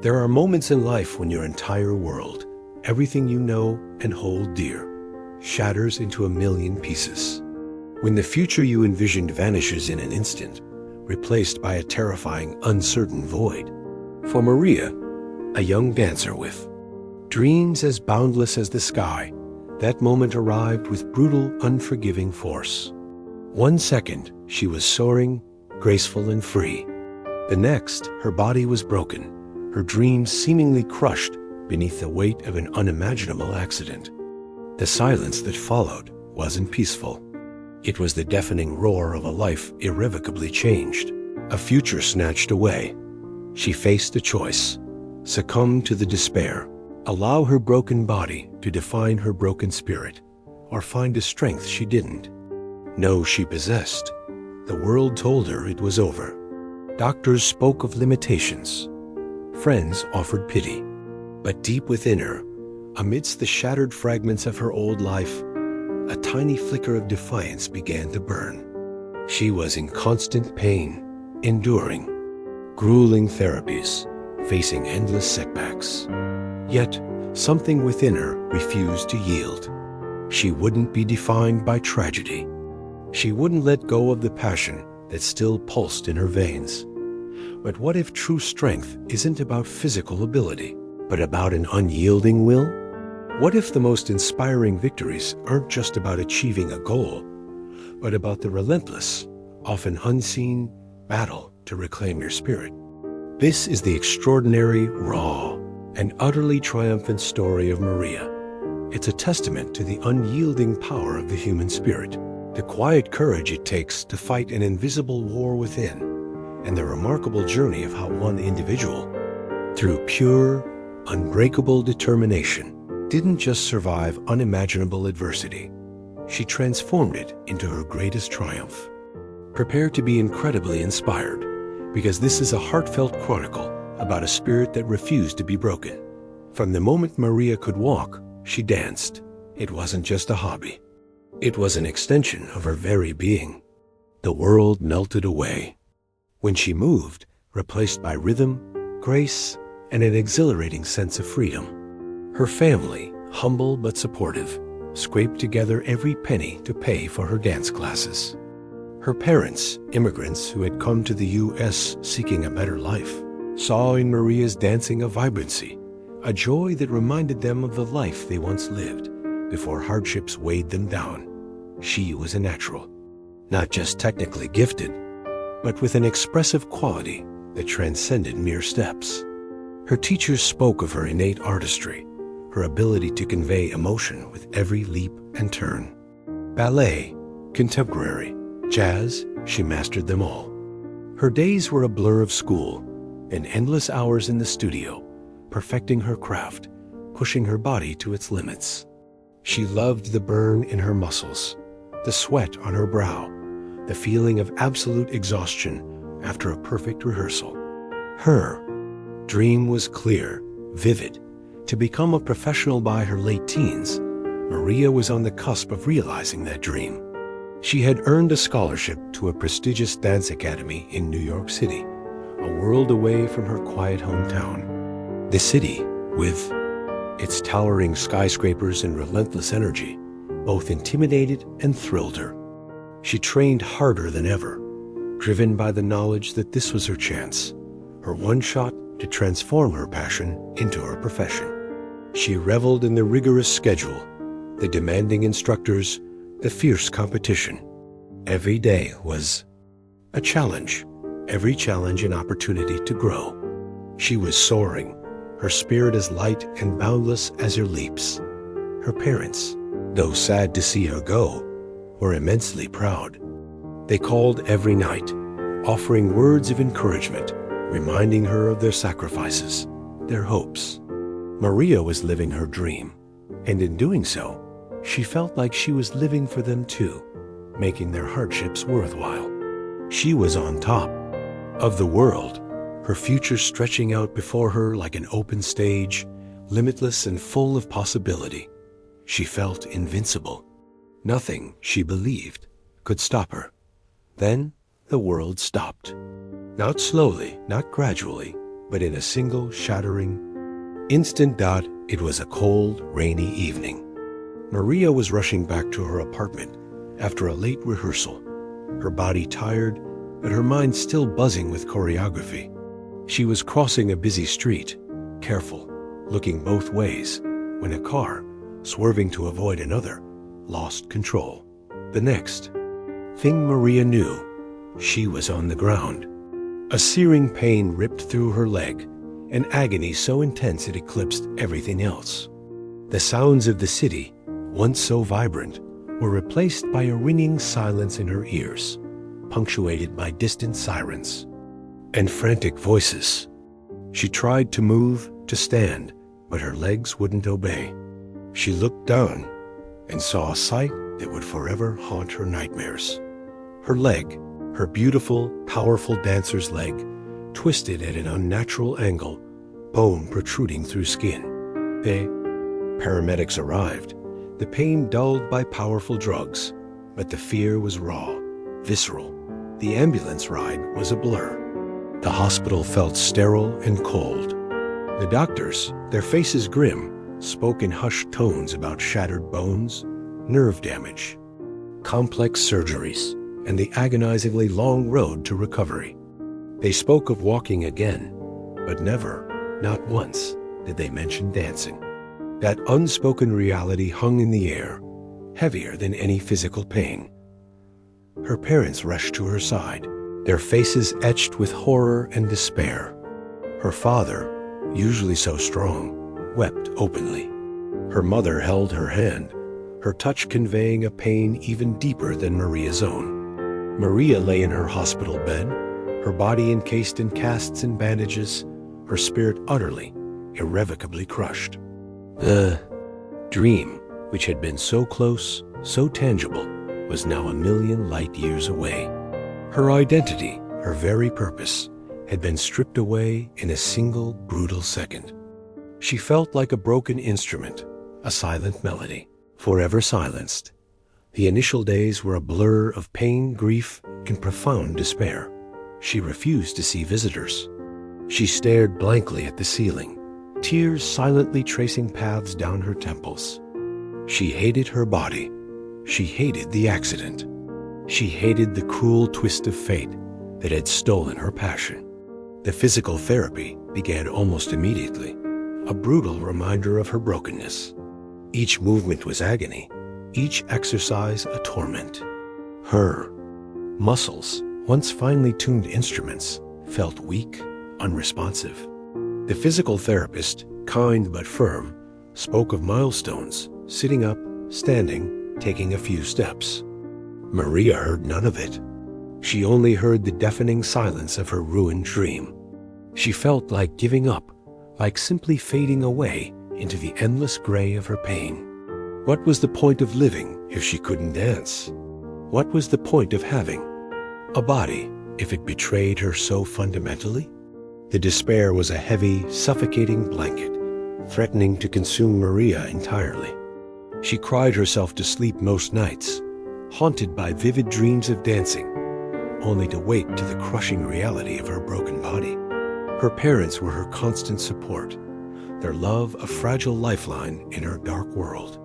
There are moments in life when your entire world, everything you know and hold dear, shatters into a million pieces. When the future you envisioned vanishes in an instant, replaced by a terrifying, uncertain void. For Maria, a young dancer with dreams as boundless as the sky, that moment arrived with brutal, unforgiving force. 1 second, she was soaring, graceful and free. The next, her body was broken, her dreams seemingly crushed beneath the weight of an unimaginable accident. The silence that followed wasn't peaceful. It was the deafening roar of a life irrevocably changed, a future snatched away. She faced a choice: succumb to the despair, allow her broken body to define her broken spirit, or find a strength she didn't know she possessed. The world told her it was over. Doctors spoke of limitations. Friends offered pity. But deep within her, amidst the shattered fragments of her old life, a tiny flicker of defiance began to burn. She was in constant pain, enduring grueling therapies, facing endless setbacks. Yet, something within her refused to yield. She wouldn't be defined by tragedy. She wouldn't let go of the passion that still pulsed in her veins. But what if true strength isn't about physical ability, but about an unyielding will? What if the most inspiring victories aren't just about achieving a goal, but about the relentless, often unseen battle to reclaim your spirit? This is the extraordinary, raw, and utterly triumphant story of Maria. It's a testament to the unyielding power of the human spirit, the quiet courage it takes to fight an invisible war within, and the remarkable journey of how one individual, through pure, unbreakable determination, didn't just survive unimaginable adversity. She transformed it into her greatest triumph. Prepare to be incredibly inspired, because this is a heartfelt chronicle about a spirit that refused to be broken. From the moment Maria could walk, she danced. It wasn't just a hobby. It was an extension of her very being. The world melted away. When she moved, replaced by rhythm, grace, and an exhilarating sense of freedom. Her family, humble but supportive, scraped together every penny to pay for her dance classes. Her parents, immigrants who had come to the U.S. seeking a better life, saw in Maria's dancing a vibrancy, a joy that reminded them of the life they once lived before hardships weighed them down. She was a natural, not just technically gifted, but with an expressive quality that transcended mere steps. Her teachers spoke of her innate artistry, her ability to convey emotion with every leap and turn. Ballet, contemporary, jazz, she mastered them all. Her days were a blur of school and endless hours in the studio, perfecting her craft, pushing her body to its limits. She loved the burn in her muscles, the sweat on her brow, the feeling of absolute exhaustion after a perfect rehearsal. Her dream was clear, vivid. To become a professional by her late teens, Maria was on the cusp of realizing that dream. She had earned a scholarship to a prestigious dance academy in New York City, a world away from her quiet hometown. The city, with its towering skyscrapers and relentless energy, both intimidated and thrilled her. She trained harder than ever, driven by the knowledge that this was her chance, her one shot to transform her passion into her profession. She reveled in the rigorous schedule, the demanding instructors, the fierce competition. Every day was a challenge, every challenge an opportunity to grow. She was soaring, her spirit as light and boundless as her leaps. Her parents, though sad to see her go, were immensely proud. They called every night, offering words of encouragement, reminding her of their sacrifices, their hopes. Maria was living her dream, and in doing so, she felt like she was living for them too, making their hardships worthwhile. She was on top of the world, her future stretching out before her like an open stage, limitless and full of possibility. She felt invincible. Nothing, she believed, could stop her. Then the world stopped. Not slowly, not gradually, but in a single shattering instant. It was a cold, rainy evening. Maria was rushing back to her apartment after a late rehearsal, her body tired, but her mind still buzzing with choreography. She was crossing a busy street, careful, looking both ways, when a car, swerving to avoid another, lost control. The next thing Maria knew, she was on the ground. A searing pain ripped through her leg, an agony so intense it eclipsed everything else. The sounds of the city, once so vibrant, were replaced by a ringing silence in her ears, punctuated by distant sirens and frantic voices. She tried to move, to stand, but her legs wouldn't obey. She looked down and saw a sight that would forever haunt her nightmares. Her leg, her beautiful, powerful dancer's leg, twisted at an unnatural angle, bone protruding through skin. Paramedics arrived, the pain dulled by powerful drugs, but the fear was raw, visceral. The ambulance ride was a blur. The hospital felt sterile and cold. The doctors, their faces grim, spoke in hushed tones about shattered bones, nerve damage, complex surgeries, and the agonizingly long road to recovery. They spoke of walking again, but never, not once, did they mention dancing. That unspoken reality hung in the air, heavier than any physical pain. Her parents rushed to her side, their faces etched with horror and despair. Her father, usually so strong, wept openly. Her mother held her hand, her touch conveying a pain even deeper than Maria's own. Maria lay in her hospital bed, her body encased in casts and bandages, her spirit utterly, irrevocably crushed. The dream, which had been so close, so tangible, was now a million light years away. Her identity, her very purpose, had been stripped away in a single brutal second. She felt like a broken instrument, a silent melody, forever silenced. The initial days were a blur of pain, grief, and profound despair. She refused to see visitors. She stared blankly at the ceiling, tears silently tracing paths down her temples. She hated her body. She hated the accident. She hated the cruel twist of fate that had stolen her passion. The physical therapy began almost immediately, a brutal reminder of her brokenness. Each movement was agony, each exercise a torment. Her muscles, once finely tuned instruments, felt weak, unresponsive. The physical therapist, kind but firm, spoke of milestones, sitting up, standing, taking a few steps. Maria heard none of it. She only heard the deafening silence of her ruined dream. She felt like giving up, like simply fading away into the endless gray of her pain. What was the point of living if she couldn't dance? What was the point of having a body if it betrayed her so fundamentally? The despair was a heavy, suffocating blanket, threatening to consume Maria entirely. She cried herself to sleep most nights, haunted by vivid dreams of dancing, only to wake to the crushing reality of her broken body. Her parents were her constant support, their love a fragile lifeline in her dark world.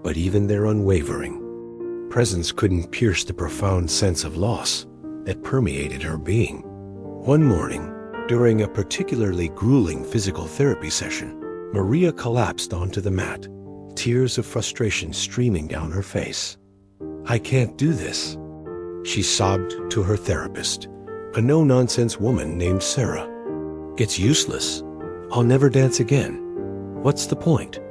But even their unwavering presence couldn't pierce the profound sense of loss that permeated her being. One morning, during a particularly grueling physical therapy session, Maria collapsed onto the mat, tears of frustration streaming down her face. "I can't do this," she sobbed to her therapist, a no-nonsense woman named Sarah. "It's useless. I'll never dance again. What's the point?"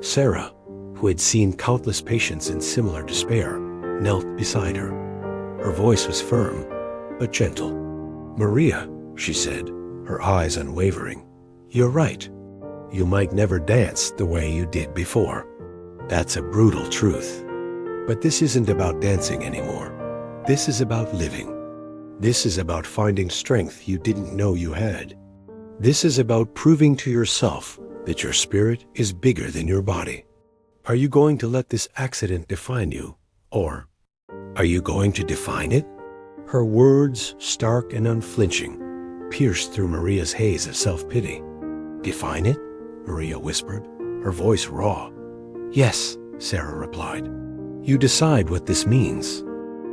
Sarah, who had seen countless patients in similar despair, knelt beside her. Her voice was firm, but gentle. "Maria," she said, her eyes unwavering, "you're right. You might never dance the way you did before. That's a brutal truth. But this isn't about dancing anymore. This is about living. This is about finding strength you didn't know you had. This is about proving to yourself that your spirit is bigger than your body. Are you going to let this accident define you, or are you going to define it?" Her words, stark and unflinching, pierced through Maria's haze of self-pity. "Define it?" Maria whispered, her voice raw. "Yes," Sarah replied. "You decide what this means.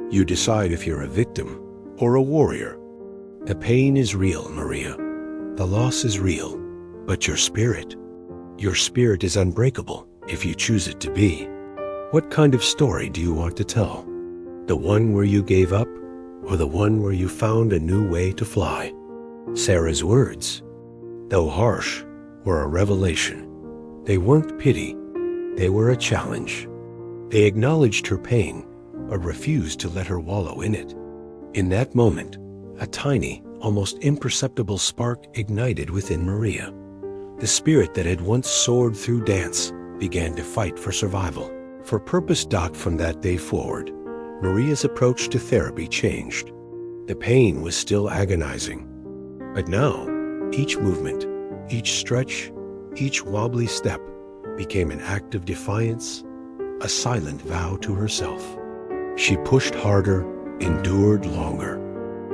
You decide if you're a victim or a warrior. The pain is real, Maria. The loss is real. But your spirit is unbreakable if you choose it to be. What kind of story do you want to tell? The one where you gave up, or the one where you found a new way to fly?" Sarah's words, though harsh, were a revelation. They weren't pity. They were a challenge. They acknowledged her pain, but refused to let her wallow in it. In that moment, a tiny, almost imperceptible spark ignited within Maria. The spirit that had once soared through dance began to fight for survival, for purpose. From that day forward, Maria's approach to therapy changed. The pain was still agonizing, but now each movement, each stretch, each wobbly step became an act of defiance, a silent vow to herself. She pushed harder, endured longer.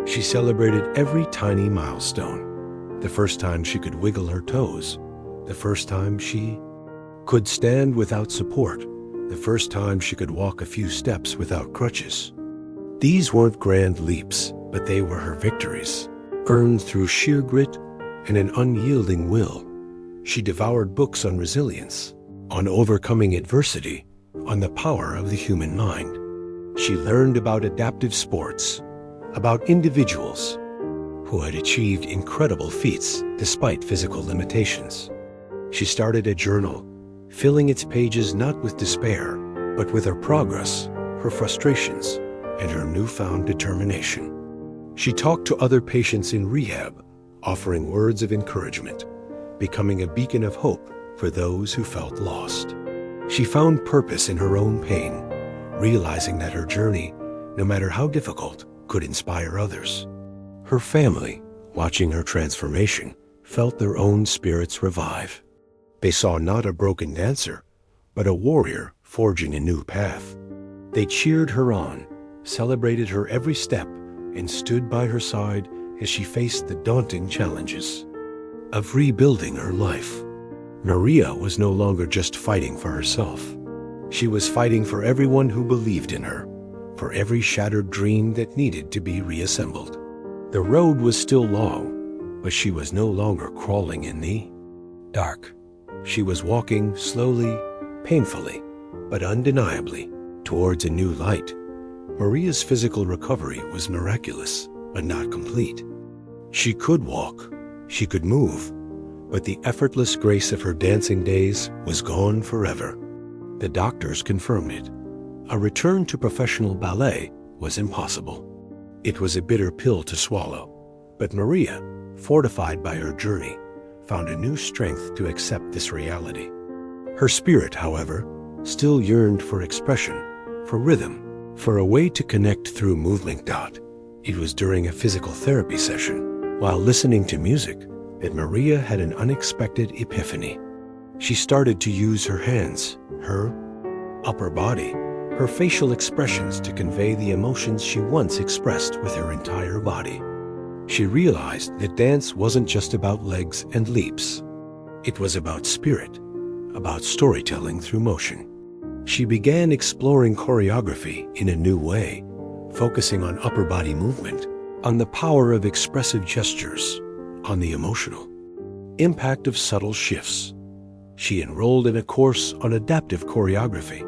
She celebrated every tiny milestone. The first time she could wiggle her toes, the first time she could stand without support, the first time she could walk a few steps without crutches. These weren't grand leaps, but they were her victories, earned through sheer grit and an unyielding will. She devoured books on resilience, on overcoming adversity, on the power of the human mind. She learned about adaptive sports, about individuals who had achieved incredible feats despite physical limitations. She started a journal, filling its pages not with despair, but with her progress, her frustrations, and her newfound determination. She talked to other patients in rehab, offering words of encouragement, becoming a beacon of hope for those who felt lost. She found purpose in her own pain, realizing that her journey, no matter how difficult, could inspire others. Her family, watching her transformation, felt their own spirits revive. They saw not a broken dancer, but a warrior forging a new path. They cheered her on, celebrated her every step, and stood by her side as she faced the daunting challenges of rebuilding her life. Maria was no longer just fighting for herself. She was fighting for everyone who believed in her, for every shattered dream that needed to be reassembled. The road was still long, but she was no longer crawling in the dark. She was walking slowly, painfully, but undeniably, towards a new light. Maria's physical recovery was miraculous, but not complete. She could walk, she could move, but the effortless grace of her dancing days was gone forever. The doctors confirmed it. A return to professional ballet was impossible. It was a bitter pill to swallow, but Maria, fortified by her journey, found a new strength to accept this reality. Her spirit, however, still yearned for expression, for rhythm, for a way to connect through movement. It was during a physical therapy session, while listening to music, that Maria had an unexpected epiphany. She started to use her hands, her upper body, her facial expressions to convey the emotions she once expressed with her entire body. She realized that dance wasn't just about legs and leaps. It was about spirit, about storytelling through motion. She began exploring choreography in a new way, focusing on upper body movement, on the power of expressive gestures, on the emotional impact of subtle shifts. She enrolled in a course on adaptive choreography,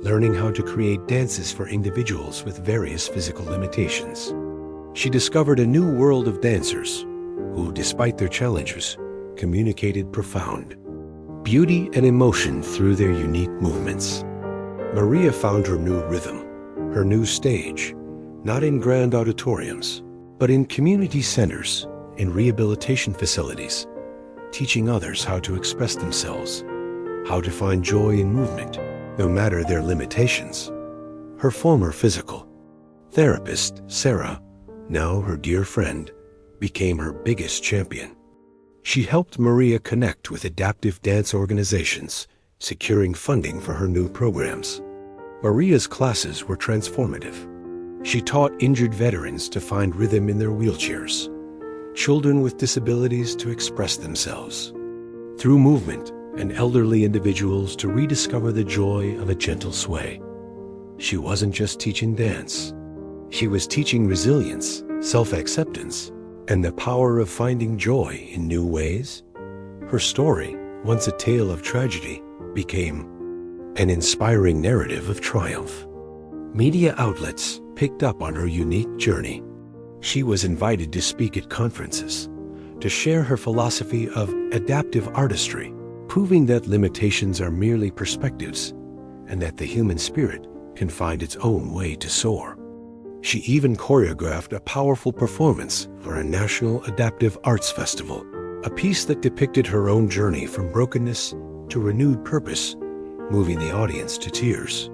learning how to create dances for individuals with various physical limitations. She discovered a new world of dancers who, despite their challenges, communicated profound beauty and emotion through their unique movements. Maria found her new rhythm, her new stage, not in grand auditoriums, but in community centers, in rehabilitation facilities, teaching others how to express themselves, how to find joy in movement, no matter their limitations. Her former physical therapist, Sarah, now her dear friend, became her biggest champion. She helped Maria connect with adaptive dance organizations, securing funding for her new programs. Maria's classes were transformative. She taught injured veterans to find rhythm in their wheelchairs. children with disabilities to express themselves, through movement, and elderly individuals to rediscover the joy of a gentle sway. She wasn't just teaching dance. She was teaching resilience, self-acceptance, and the power of finding joy in new ways. Her story, once a tale of tragedy, became an inspiring narrative of triumph. Media outlets picked up on her unique journey. She was invited to speak at conferences, to share her philosophy of adaptive artistry, proving that limitations are merely perspectives and that the human spirit can find its own way to soar. She even choreographed a powerful performance for a national adaptive arts festival, a piece that depicted her own journey from brokenness to renewed purpose, moving the audience to tears.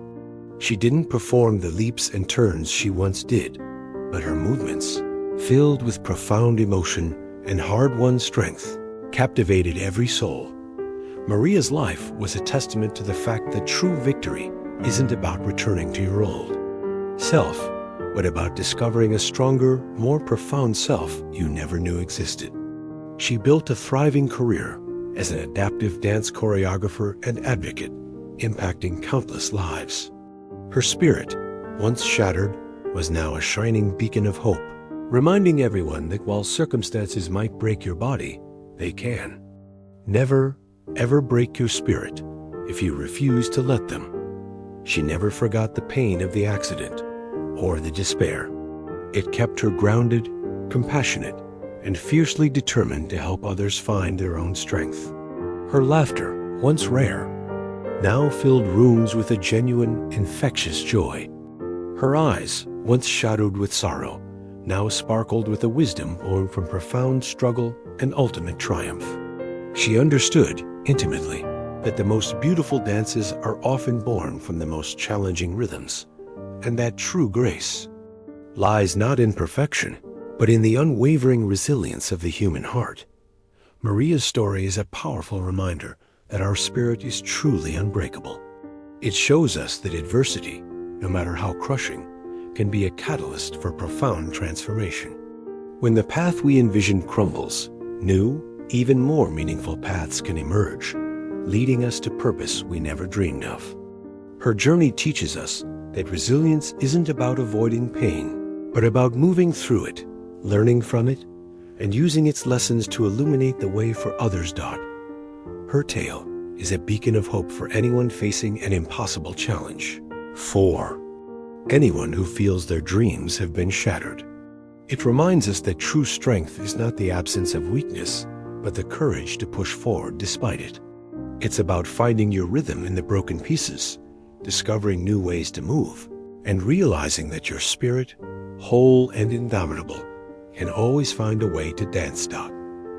She didn't perform the leaps and turns she once did, but her movements, filled with profound emotion and hard-won strength, captivated every soul. Maria's life was a testament to the fact that true victory isn't about returning to your old self, but about discovering a stronger, more profound self you never knew existed. She built a thriving career as an adaptive dance choreographer and advocate, impacting countless lives. Her spirit, once shattered, was now a shining beacon of hope, reminding everyone that while circumstances might break your body, they can never, ever break your spirit if you refuse to let them. She never forgot the pain of the accident or the despair. It kept her grounded, compassionate, and fiercely determined to help others find their own strength. Her laughter, once rare, now filled rooms with a genuine, infectious joy. Her eyes, once shadowed with sorrow, now sparkled with a wisdom born from profound struggle and ultimate triumph. She understood, intimately, that the most beautiful dances are often born from the most challenging rhythms, and that true grace lies not in perfection, but in the unwavering resilience of the human heart. Maria's story is a powerful reminder that our spirit is truly unbreakable. It shows us that adversity, no matter how crushing, can be a catalyst for profound transformation. When the path we envisioned crumbles, new, even more meaningful paths can emerge, leading us to purpose we never dreamed of. Her journey teaches us that resilience isn't about avoiding pain, but about moving through it, learning from it, and using its lessons to illuminate the way for others. Her tale is a beacon of hope for anyone facing an impossible challenge. 4. Anyone who feels their dreams have been shattered. It reminds us that true strength is not the absence of weakness, but the courage to push forward despite it. It's about finding your rhythm in the broken pieces, discovering new ways to move, and realizing that your spirit, whole and indomitable, can always find a way to dance.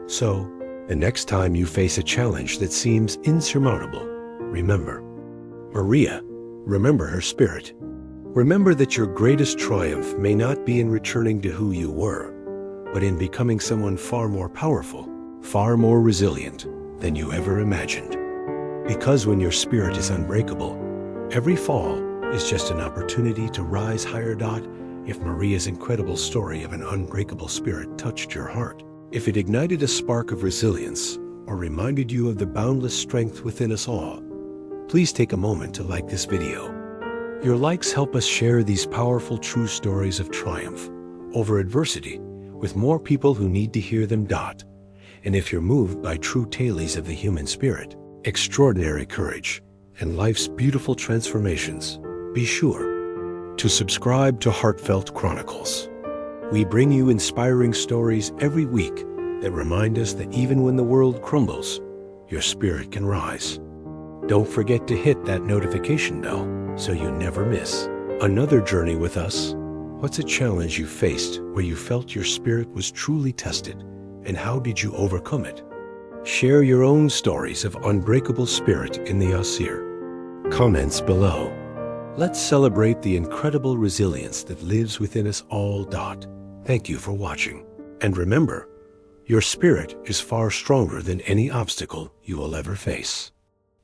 So, the next time you face a challenge that seems insurmountable, remember Maria, remember her spirit. Remember that your greatest triumph may not be in returning to who you were, but in becoming someone far more powerful, far more resilient than you ever imagined. Because when your spirit is unbreakable, every fall is just an opportunity to rise higher. If Maria's incredible story of an unbreakable spirit touched your heart, if it ignited a spark of resilience or reminded you of the boundless strength within us all, please take a moment to like this video. Your likes help us share these powerful true stories of triumph over adversity with more people who need to hear them. And if you're moved by true tales of the human spirit, extraordinary courage, and life's beautiful transformations, be sure to subscribe to Heartfelt Chronicles. We bring you inspiring stories every week that remind us that even when the world crumbles, your spirit can rise. Don't forget to hit that notification bell so you never miss another journey with us. What's a challenge you faced where you felt your spirit was truly tested, and how did you overcome it? Share your own stories of unbreakable spirit in the comments below. Let's celebrate the incredible resilience that lives within us all. Thank you for watching. And remember, your spirit is far stronger than any obstacle you will ever face.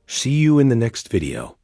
See you in the next video.